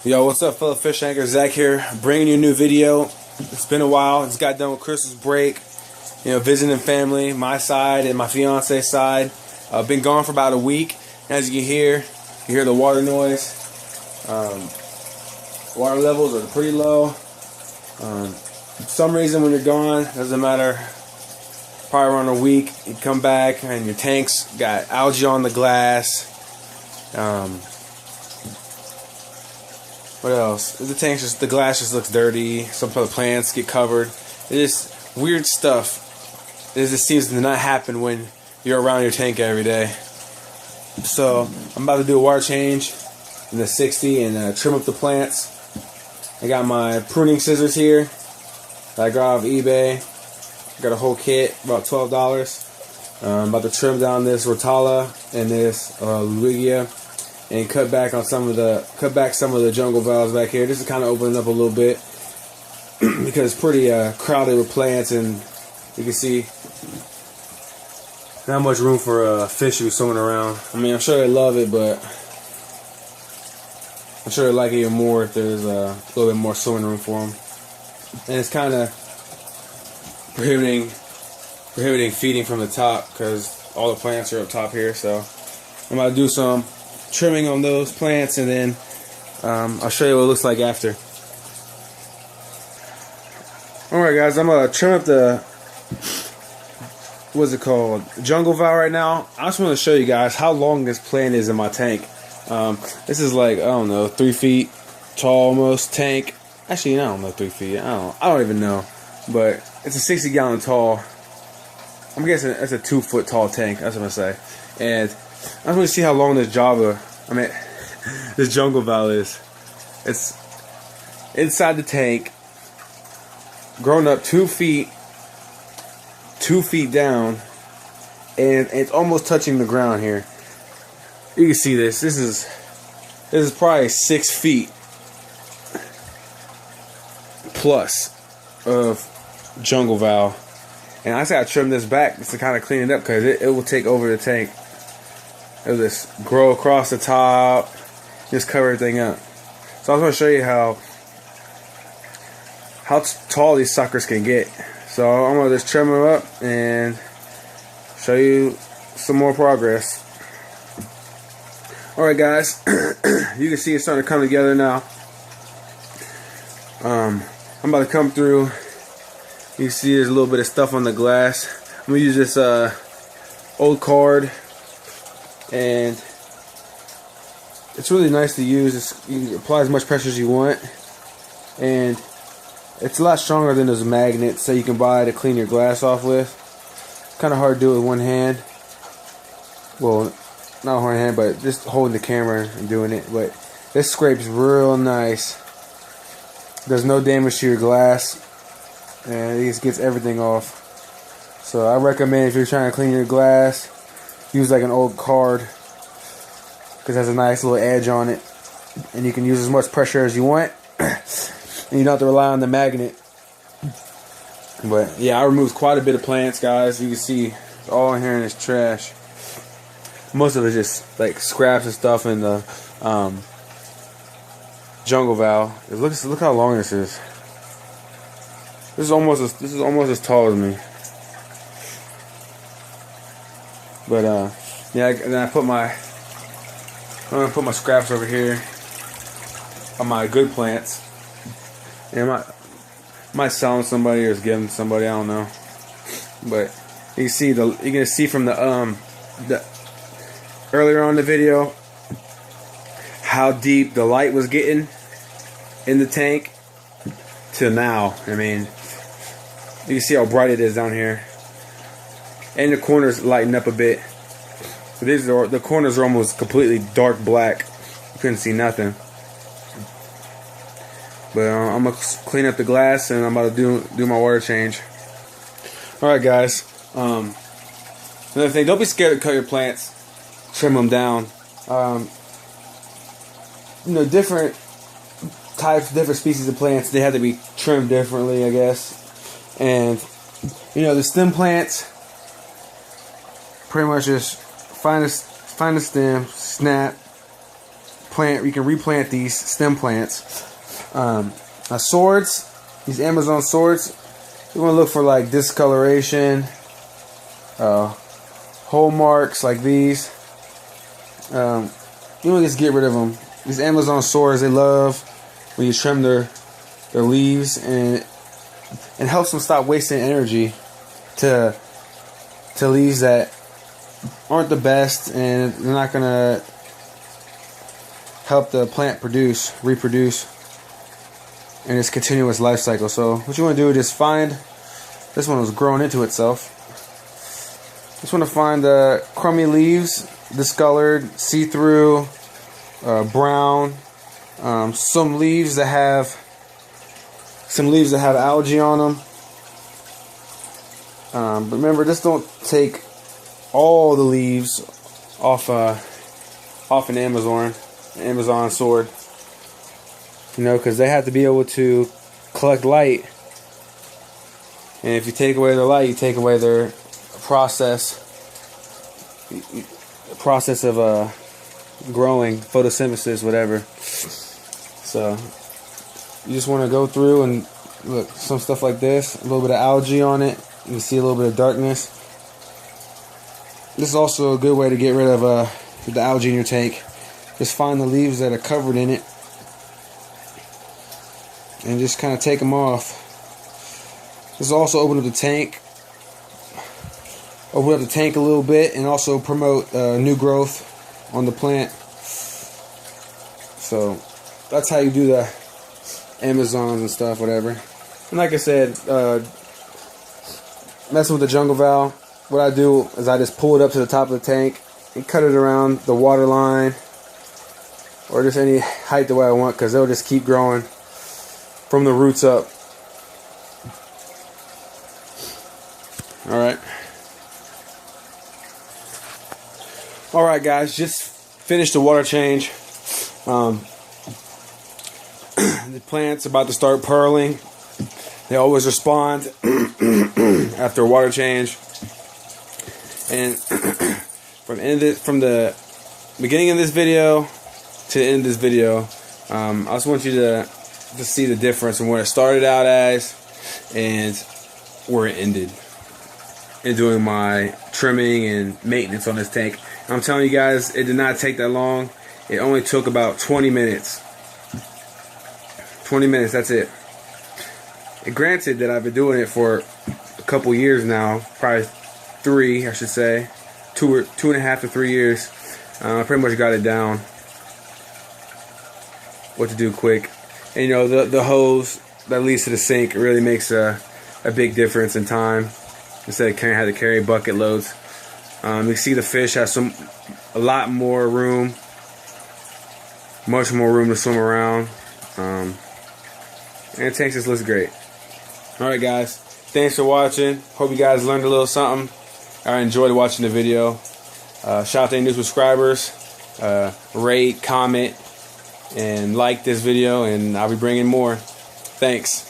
Yo, what's up, fellow fish anchor? Zach here, bringing you a new video. It's been a while. Just got done with Christmas break. Visiting family, my side and my fiance's side. Been gone for about a week. As you hear the water noise. Water levels are pretty low. For some reason, when you're gone, doesn't matter. Probably around a week, you come back and your tank's got algae on the glass. What else? The glass just looks dirty. Some of the plants get covered. It's just weird stuff. It just seems to not happen when you're around your tank every day. So I'm about to do a water change in the 60 and trim up the plants. I got my pruning scissors here that I got off eBay. Got a whole kit, about $12. I'm about to trim down this Rotala and this Luigia. And cut back some of the jungle valves back here. Just to kind of open it up a little bit because it's pretty crowded with plants, and you can see not much room for fish to be swimming around. I mean, I'm sure they love it, but I'm sure they like it even more if there's a little bit more swimming room for them. And it's kind of prohibiting feeding from the top because all the plants are up top here. So I'm about to do some trimming on those plants, and then I'll show you what it looks like after. Alright guys, I'm gonna trim up the jungle valve right now. I just want to show you guys how long this plant is in my tank. This is like, I don't know, 3 feet tall almost tank. Actually, I don't know, 3 feet. I don't even know, but it's a 60-gallon tall. I'm guessing it's a 2 foot tall tank. That's what I'm gonna say. And I just want to see how long this this jungle valve is. It's inside the tank, grown up 2 feet down, and it's almost touching the ground here. You can see this. This is probably 6 feet plus of jungle valve, and I just gotta trim this back just to kind of clean it up because it will take over the tank. It'll just grow across the top, just cover everything up. So I was going to show you how tall these suckers can get. So I'm going to just trim them up and show you some more progress. Alright guys, you can see it's starting to come together now. I'm about to come through. You can see there's a little bit of stuff on the glass. I'm going to use this old card. And it's really nice to use. You can apply as much pressure as you want, and it's a lot stronger than those magnets that you can buy to clean your glass off with. Kind of hard to do with one hand. Well, not one hand, but just holding the camera and doing it. But this scrapes real nice. There's no damage to your glass, and it just gets everything off. So I recommend, if you're trying to clean your glass, use like an old card because it has a nice little edge on it, and you can use as much pressure as you want, and you don't have to rely on the magnet. But yeah, I removed quite a bit of plants, guys. You can see it's all in here in this trash. Most of it is just like scraps and stuff in the jungle valve. Look how long this is. This is almost as tall as me. But yeah, and then I'm gonna put my scraps over here on my good plants. And I might sell them to somebody or just give them to somebody, I don't know. But you can see from the earlier on in the video how deep the light was getting in the tank to now. I mean, you can see how bright it is down here. And the corners lighten up a bit. The corners are almost completely dark black. You couldn't see nothing. But I'm gonna clean up the glass, and I'm about to do my water change. All right, guys. Another thing: don't be scared to cut your plants. Trim them down. Different types, different species of plants, they have to be trimmed differently, I guess. And the stem plants, pretty much just find a stem, snap, plant, you can replant these stem plants. Swords, these Amazon swords, you want to look for like discoloration, hole marks like these. You want to just get rid of them. These Amazon swords, they love when you trim their leaves, and it helps them stop wasting energy to leaves that aren't the best, and they're not gonna help the plant reproduce in its continuous life cycle. So what you want to do is just find, this one was growing into itself. Just want to find the crummy leaves, discolored, see-through, brown. Some leaves that have algae on them. But remember, just don't take all the leaves off an Amazon sword. You know, because they have to be able to collect light, and if you take away their light, you take away their process of growing, photosynthesis, whatever. So you just want to go through and look, some stuff like this, a little bit of algae on it. You can see a little bit of darkness. This is also a good way to get rid of the algae in your tank. Just find the leaves that are covered in it and just kind of take them off. This will also open up the tank. Open up the tank a little bit and also promote new growth on the plant. So that's how you do the Amazons and stuff, whatever. And like I said, messing with the jungle valve, what I do is I just pull it up to the top of the tank and cut it around the water line, or just any height the way I want, because they'll just keep growing from the roots up. Alright guys, just finished the water change. The plant's about to start pearling. They always respond after a water change. And from the beginning of this video to the end of this video, I just want you to see the difference from where it started out as and where it ended in doing my trimming and maintenance on this tank. I'm telling you guys, it did not take that long. It only took about 20 minutes. 20 minutes, that's it. And granted that I've been doing it for a couple years now, probably 3, I should say, 2.5 to 3 years. I pretty much got it down what to do quick. And you know, the hose that leads to the sink really makes a big difference in time. Instead of having to carry bucket loads. You see the fish has a lot more room, much more room to swim around, and the tank just looks great. Alright guys, thanks for watching. Hope you guys learned a little something. I enjoyed watching the video. Shout out to any new subscribers. Rate, comment, and like this video, and I'll be bringing more. Thanks.